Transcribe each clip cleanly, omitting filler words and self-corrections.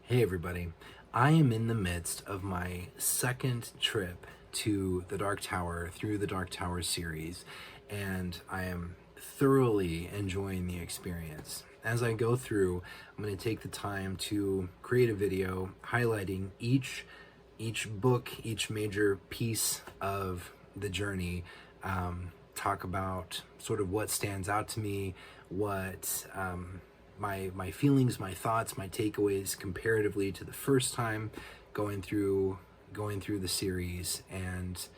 Hey everybody, I am in the midst of my second trip to the Dark Tower through the Dark Tower series, and I am thoroughly enjoying the experience. As I go through, I'm going to take the time to create a video highlighting each book, each major piece of the journey, talk about sort of what stands out to me, what my feelings, my thoughts, my takeaways comparatively to the first time going through the series, and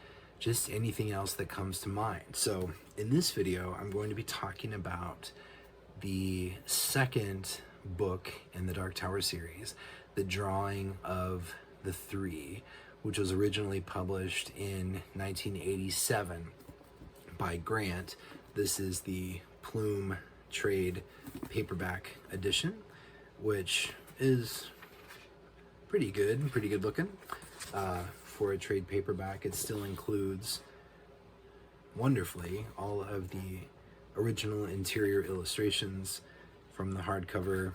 just anything else that comes to mind. So in this video, I'm going to be talking about the second book in the Dark Tower series, The Drawing of the Three, which was originally published in 1987 by Grant. This is the Plume trade paperback edition, which is pretty good looking for a trade paperback. It still includes wonderfully all of the original interior illustrations from the hardcover,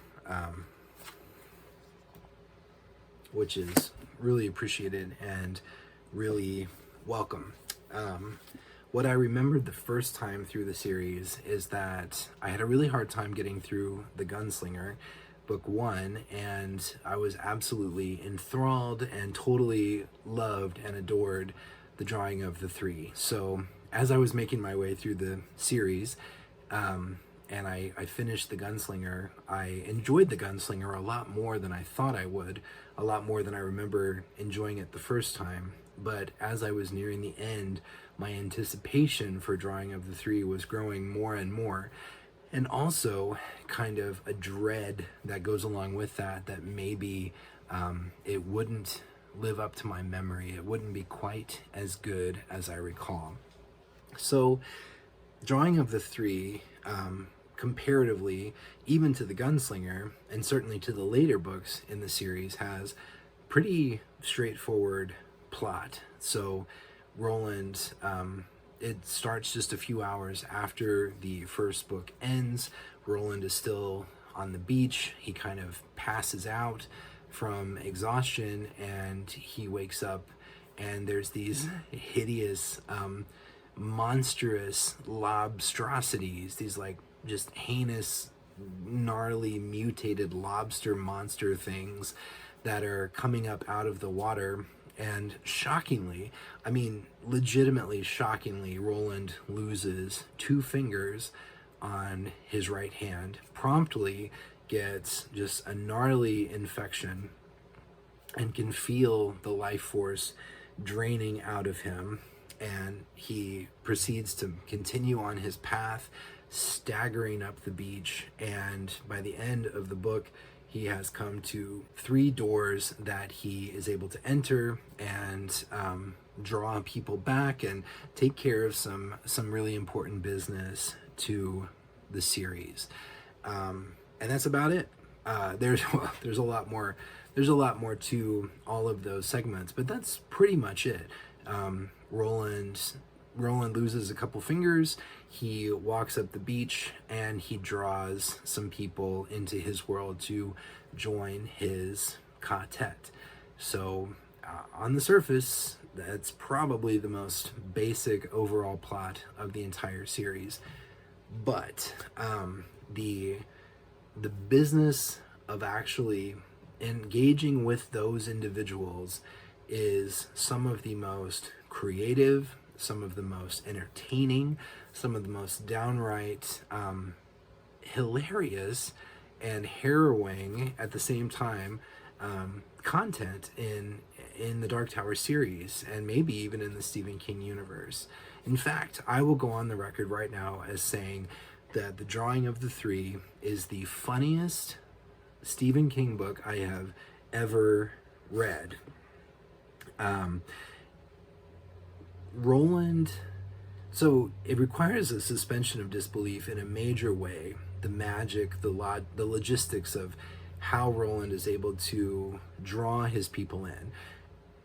which is really appreciated and really welcome. What I remembered the first time through the series is that I had a really hard time getting through the Gunslinger, book one, and I was absolutely enthralled and totally loved and adored the Drawing of the Three. So as I was making my way through the series, and I finished the Gunslinger, I enjoyed the Gunslinger a lot more than I thought I would, a lot more than I remember enjoying it the first time. But as I was nearing the end, my anticipation for Drawing of the Three was growing more and more, and also kind of a dread that goes along with that, that maybe it wouldn't live up to my memory. It wouldn't be quite as good as I recall. So Drawing of the Three, comparatively, even to the Gunslinger, and certainly to the later books in the series, has pretty straightforward plot. So Roland, it starts just a few hours after the first book ends. Roland is still on the beach. He kind of passes out from exhaustion, and he wakes up, and there's these hideous, monstrous lobstrosities, these like just heinous, gnarly, mutated lobster monster things that are coming up out of the water. And shockingly, I mean, legitimately shockingly, Roland loses 2 fingers on his right hand, promptly gets just a gnarly infection, and can feel the life force draining out of him. And he proceeds to continue on his path, staggering up the beach. And by the end of the book, he has come to 3 doors that he is able to enter and draw people back and take care of some really important business to the series. And that's about it. There's a lot more. There's a lot more to all of those segments, but that's pretty much it. Roland loses a couple fingers. He walks up the beach and he draws some people into his world to join his quartet. So on the surface, that's probably the most basic overall plot of the entire series. But the business of actually engaging with those individuals is some of the most creative, some of the most entertaining, some of the most downright hilarious and harrowing at the same time content in the Dark Tower series, and maybe even in the Stephen King universe. In fact, I will go on the record right now as saying that The Drawing of the Three is the funniest Stephen King book I have ever read. Roland, so it requires a suspension of disbelief in a major way. The magic, the logistics of how Roland is able to draw his people in.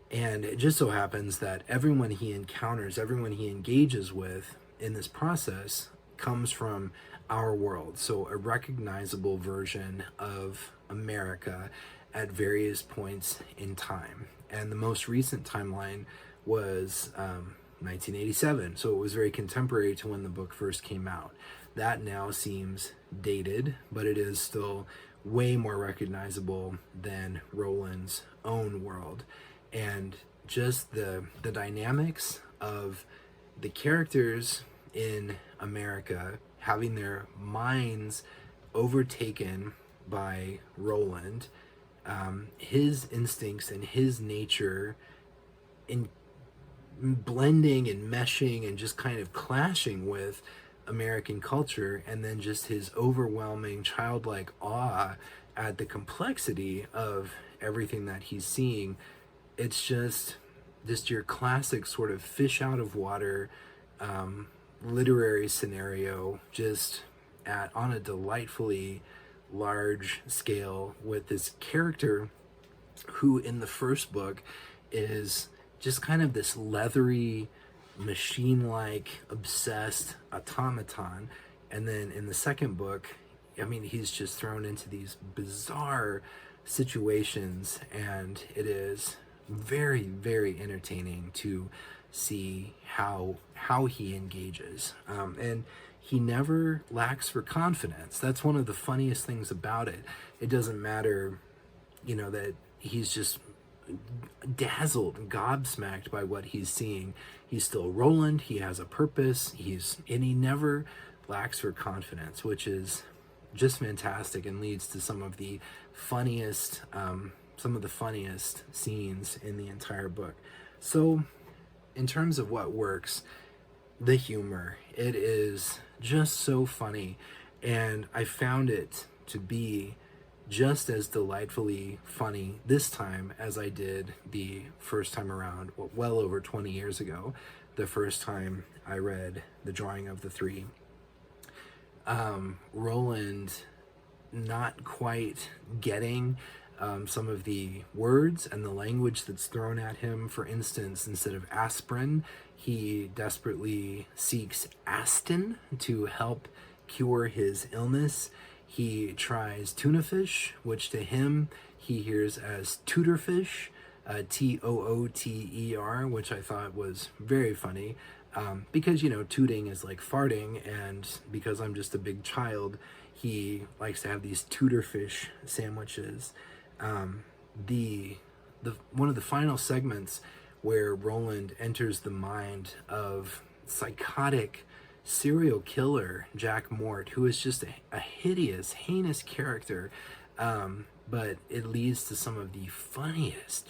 And it just so happens that everyone he encounters, everyone he engages with in this process comes from our world. So a recognizable version of America at various points in time. And the most recent timeline was 1987, so it was very contemporary to when the book first came out. That now seems dated, but it is still way more recognizable than Roland's own world. And just the dynamics of the characters in America having their minds overtaken by Roland, his instincts and his nature in blending and meshing and just kind of clashing with American culture, and then just his overwhelming childlike awe at the complexity of everything that he's seeing. It's just your classic sort of fish out of water literary scenario, just on a delightfully large scale, with this character who in the first book is just kind of this leathery, machine-like, obsessed automaton. And then in the second book, I mean, he's just thrown into these bizarre situations, and it is very, very entertaining to see how he engages. And he never lacks for confidence. That's one of the funniest things about it. It doesn't matter, that he's just dazzled and gobsmacked by what he's seeing. He's still Roland. He has a purpose. And he never lacks for confidence, which is just fantastic and leads to some of the funniest scenes in the entire book. So in terms of what works, the humor, it is just so funny, and I found it to be just as delightfully funny this time as I did the first time around, well over 20 years ago, the first time I read The Drawing of the Three. Roland not quite getting some of the words and the language that's thrown at him. For instance, instead of aspirin, he desperately seeks Aston to help cure his illness. He tries tuna fish, which to him he hears as tutorfish, Tooter, which I thought was very funny, because, tooting is like farting, and because I'm just a big child, he likes to have these tutorfish sandwiches. The one of the final segments where Roland enters the mind of psychotic serial killer Jack Mort, who is just a hideous, heinous character, but it leads to some of the funniest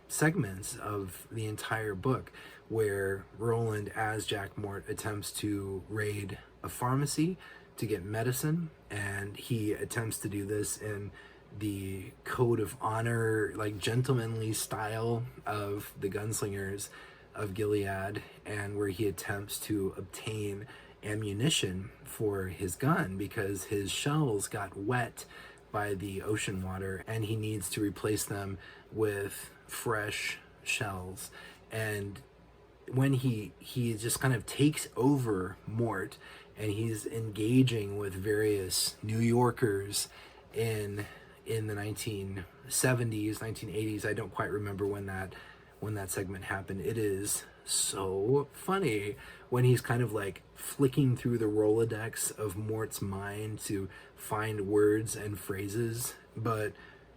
segments of the entire book, where Roland as Jack Mort attempts to raid a pharmacy to get medicine, and he attempts to do this in the code of honor, like gentlemanly style of the Gunslingers of Gilead, and where he attempts to obtain ammunition for his gun because his shells got wet by the ocean water, and he needs to replace them with fresh shells. And when he just kind of takes over Mort, and he's engaging with various New Yorkers in the 1970s, 1980s. I don't quite remember when that segment happened. It is so funny when he's kind of like flicking through the Rolodex of Mort's mind to find words and phrases, but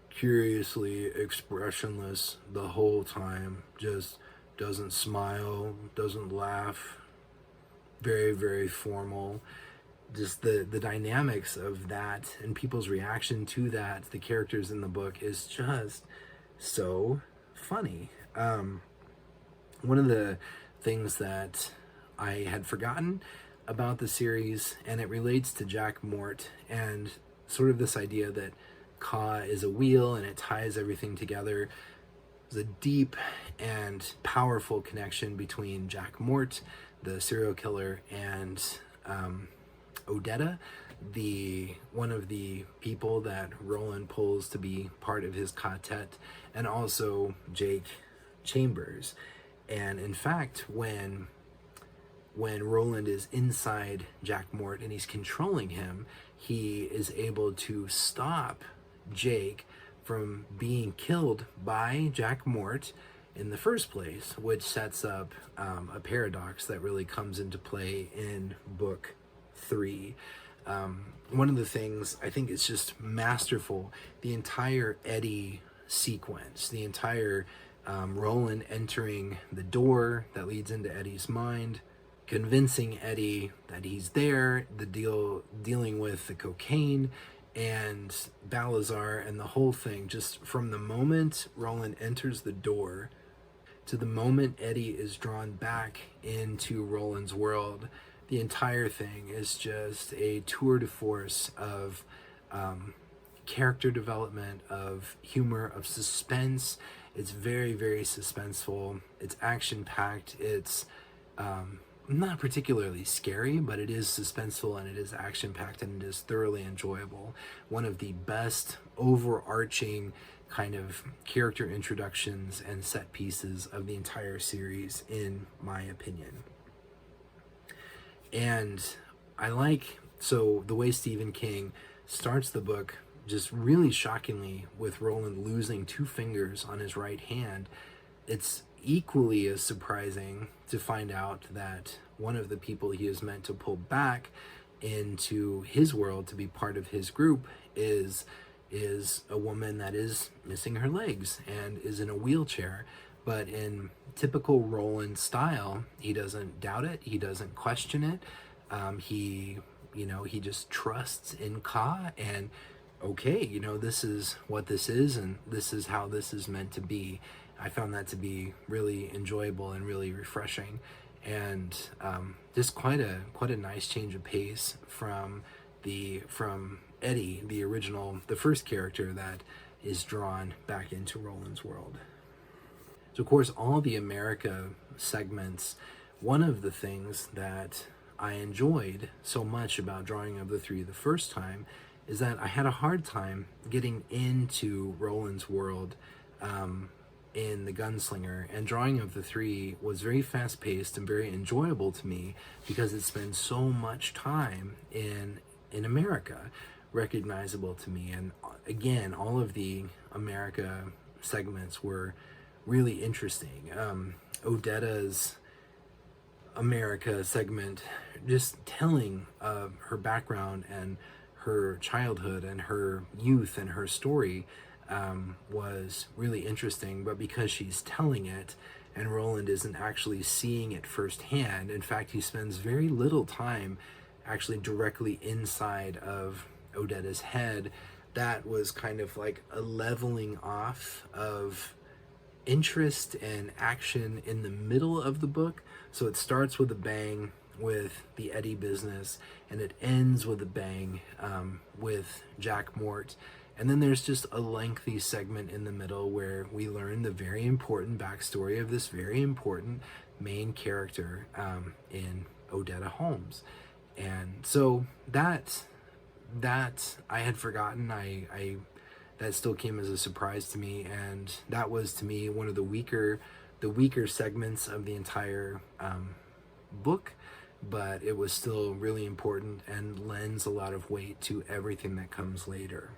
curiously expressionless the whole time, just doesn't smile, doesn't laugh, very, very formal. Just the dynamics of that and people's reaction to that, the characters in the book, is just so funny. One of the things that I had forgotten about the series, and it relates to Jack Mort and sort of this idea that Ka is a wheel and it ties everything together. There's a deep and powerful connection between Jack Mort, the serial killer, and Odetta, one of the people that Roland pulls to be part of his quartet, and also Jake Chambers. And in fact, when when Roland is inside Jack Mort and he's controlling him, he is able to stop Jake from being killed by Jack Mort in the first place, which sets up a paradox that really comes into play in book 3. One of the things I think is just masterful, the entire Eddie sequence, the entire Roland entering the door that leads into Eddie's mind, convincing Eddie that he's there, dealing with the cocaine and Balazar and the whole thing, just from the moment Roland enters the door to the moment Eddie is drawn back into Roland's world, the entire thing is just a tour de force of character development, of humor, of suspense. It's very, very suspenseful. It's action-packed. It's not particularly scary, but it is suspenseful and it is action-packed and it is thoroughly enjoyable. One of the best overarching kind of character introductions and set pieces of the entire series, in my opinion. And I like, so the way Stephen King starts the book just really shockingly with Roland losing 2 fingers on his right hand. It's equally as surprising to find out that one of the people he is meant to pull back into his world to be part of his group is a woman that is missing her legs and is in a wheelchair. But in typical Roland style, he doesn't doubt it. He doesn't question it. He just trusts in Ka, and okay, this is what this is, and this is how this is meant to be. I found that to be really enjoyable and really refreshing, and just quite a nice change of pace from Eddie, the first character that is drawn back into Roland's world. So of course, all the America segments, one of the things that I enjoyed so much about Drawing of the Three the first time is that I had a hard time getting into Roland's world in the Gunslinger, and Drawing of the Three was very fast-paced and very enjoyable to me because it spends so much time in America, recognizable to me. And again, all of the America segments were really interesting. Odetta's America segment, just telling her background and her childhood and her youth and her story was really interesting. But because she's telling it and Roland isn't actually seeing it firsthand, in fact, he spends very little time actually directly inside of Odetta's head, that was kind of like a leveling off of interest and action in the middle of the book. So it starts with a bang with the Eddie business, and it ends with a bang with Jack Mort. And then there's just a lengthy segment in the middle where we learn the very important backstory of this very important main character in Odetta Holmes. And so that I had forgotten. I that still came as a surprise to me, and that was to me one of the weaker segments of the entire book, but it was still really important and lends a lot of weight to everything that comes later.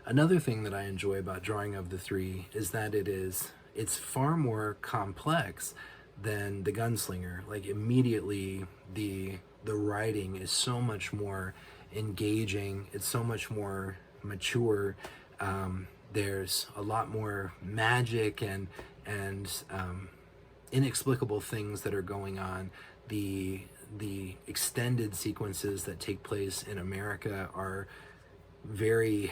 Another thing that I enjoy about Drawing of the Three is that it's far more complex than the Gunslinger. Like, immediately the writing is so much more engaging, it's so much more mature. There's a lot more magic and inexplicable things that are going on. The extended sequences that take place in America are very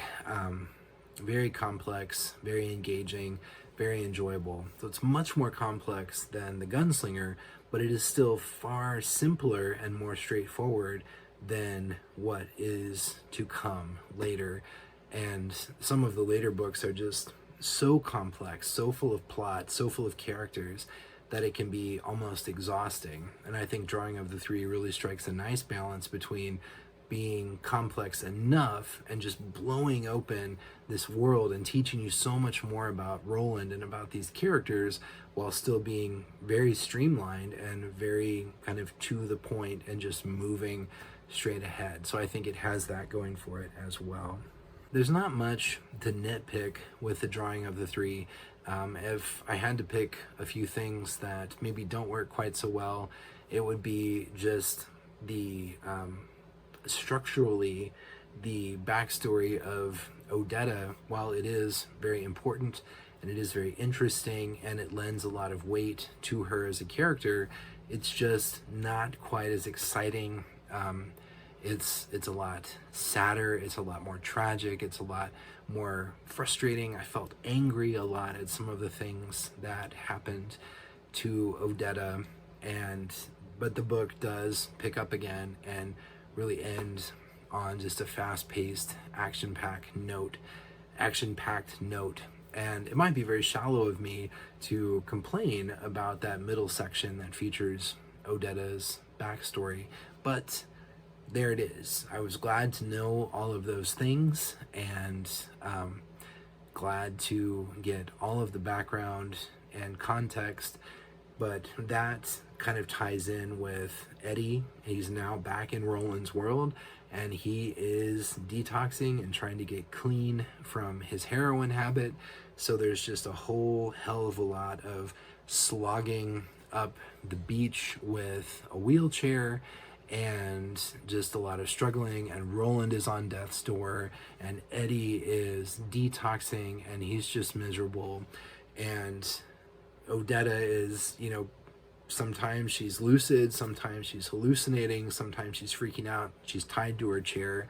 complex, very engaging, very enjoyable. So it's much more complex than the Gunslinger, but it is still far simpler and more straightforward than what is to come later. And some of the later books are just so complex, so full of plot, so full of characters, that it can be almost exhausting. And I think Drawing of the Three really strikes a nice balance between being complex enough and just blowing open this world and teaching you so much more about Roland and about these characters, while still being very streamlined and very kind of to the point and just moving straight ahead. So I think it has that going for it as well. There's not much to nitpick with the drawing of the three. If I had to pick a few things that maybe don't work quite so well, it would be just the structurally, the backstory of Odetta, while it is very important and it is very interesting and it lends a lot of weight to her as a character, it's just not quite as exciting. It's a lot sadder, it's a lot more tragic, it's a lot more frustrating. I felt angry a lot at some of the things that happened to Odetta, but the book does pick up again and really end on just a fast-paced, action-packed note. And it might be very shallow of me to complain about that middle section that features Odetta's backstory, but there it is. I was glad to know all of those things, and glad to get all of the background and context, but that kind of ties in with Eddie. He's now back in Roland's world, and he is detoxing and trying to get clean from his heroin habit. So there's just a whole hell of a lot of slogging up the beach with a wheelchair and just a lot of struggling, and Roland is on death's door and Eddie is detoxing and he's just miserable, and Odetta is, sometimes she's lucid, sometimes she's hallucinating, sometimes she's freaking out, she's tied to her chair.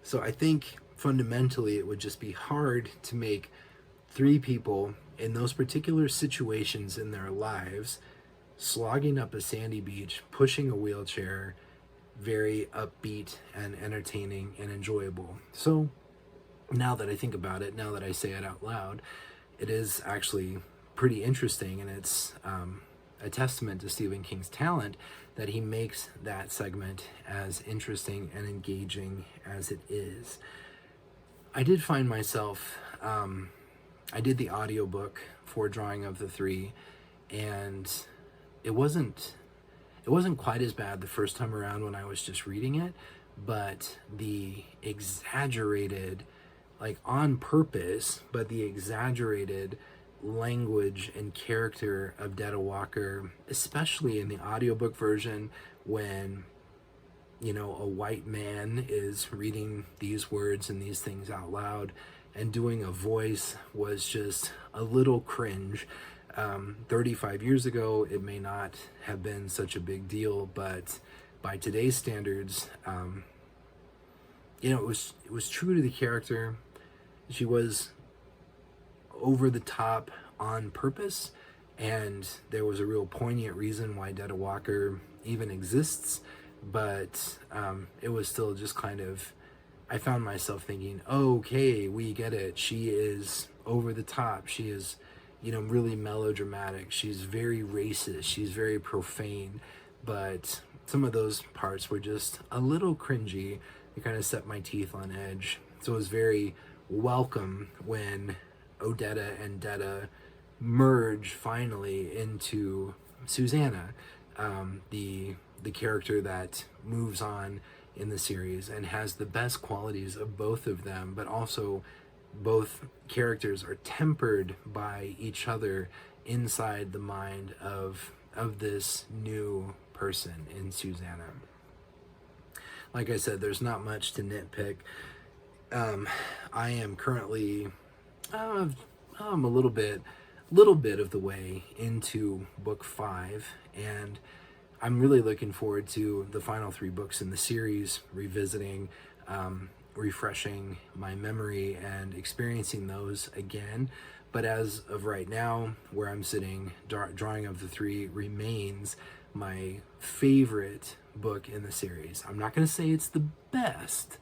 So I think fundamentally it would just be hard to make three people in those particular situations in their lives, slogging up a sandy beach, pushing a wheelchair, very upbeat and entertaining and enjoyable. So now that I think about it, now that I say it out loud, it is actually pretty interesting, and it's a testament to Stephen King's talent that he makes that segment as interesting and engaging as it is. I did find myself, I did the audiobook for Drawing of the Three, and it wasn't quite as bad the first time around when I was just reading it, but the exaggerated, like on purpose, but the exaggerated language and character of Detta Walker, especially in the audiobook version, when a white man is reading these words and these things out loud and doing a voice, was just a little cringe. 35 years ago it may not have been such a big deal, but by today's standards, it was true to the character. She was over the top on purpose, and there was a real poignant reason why Detta Walker even exists, but it was still just kind of, I found myself thinking, okay, we get it, she is over the top, she is really melodramatic, she's very racist, she's very profane, but some of those parts were just a little cringy. They kind of set my teeth on edge. So it was very welcome when Odetta and Detta merge finally into Susanna, the character that moves on in the series and has the best qualities of both of them, but also both characters are tempered by each other inside the mind of this new person in Susanna. Like I said, there's not much to nitpick. I am currently I'm a little bit of the way into book 5, and I'm really looking forward to the final 3 books in the series, revisiting, refreshing my memory and experiencing those again. But as of right now, where I'm sitting, Drawing of the Three remains my favorite book in the series. I'm not going to say it's the best,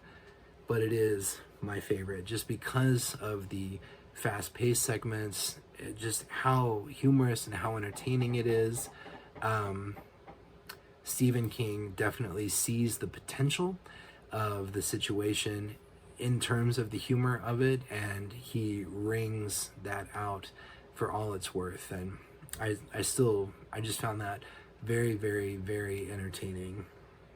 but it is my favorite, just because of the fast-paced segments, just how humorous and how entertaining it is. Stephen King definitely sees the potential of the situation in terms of the humor of it, and he wrings that out for all it's worth. And I just found that very, very, very entertaining.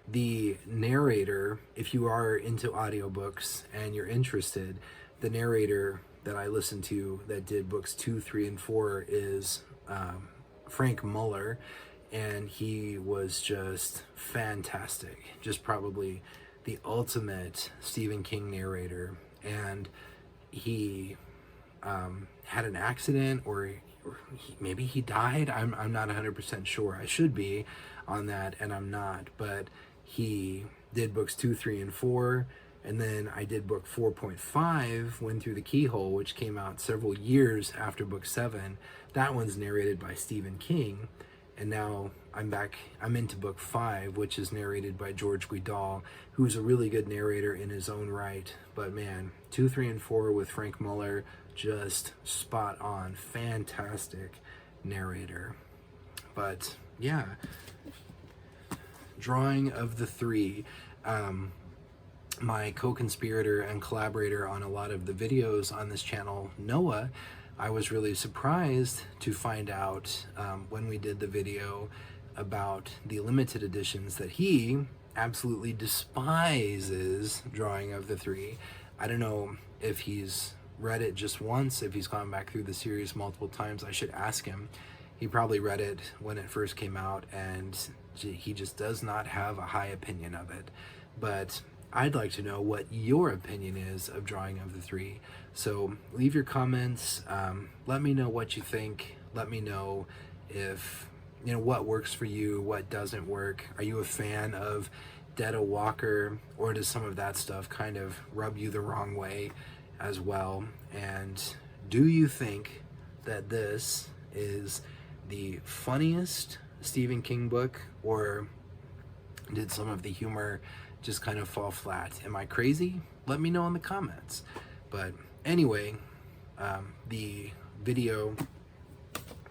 The narrator, if you are into audiobooks and you're interested, the narrator that I listened to that did books 2, 3, and 4 is Frank Muller, and he was just fantastic. Just probably the ultimate Stephen King narrator. And he had an accident, or maybe he died. I'm not 100% sure. I should be on that, and I'm not. But he did books 2, 3, and 4. And then I did book 4.5, Went Through the Keyhole, which came out several years after book 7. That one's narrated by Stephen King. And now I'm into book 5, which is narrated by George Guidall, who's a really good narrator in his own right. But man, 2, 3, and 4 with Frank Muller, just spot on. Fantastic narrator. But yeah, drawing of the 3. My co-conspirator and collaborator on a lot of the videos on this channel, Noah, I was really surprised to find out when we did the video about the limited editions that he absolutely despises Drawing of the 3. I don't know if he's read it just once, if he's gone back through the series multiple times. I should ask him. He probably read it when it first came out, and he just does not have a high opinion of it. But I'd like to know what your opinion is of Drawing of the 3. So leave your comments. Let me know what you think. Let me know if, what works for you, what doesn't work. Are you a fan of Detta Walker, or does some of that stuff kind of rub you the wrong way as well? And do you think that this is the funniest Stephen King book, or did some of the humor just kind of fall flat? Am I crazy? Let me know in the comments. But anyway, the video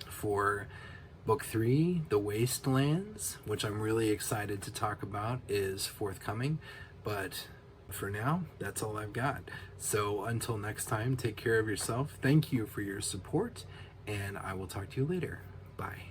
for book 3, The Wastelands, which I'm really excited to talk about, is forthcoming. But for now, that's all I've got. So until next time, take care of yourself. Thank you for your support, and I will talk to you later. Bye.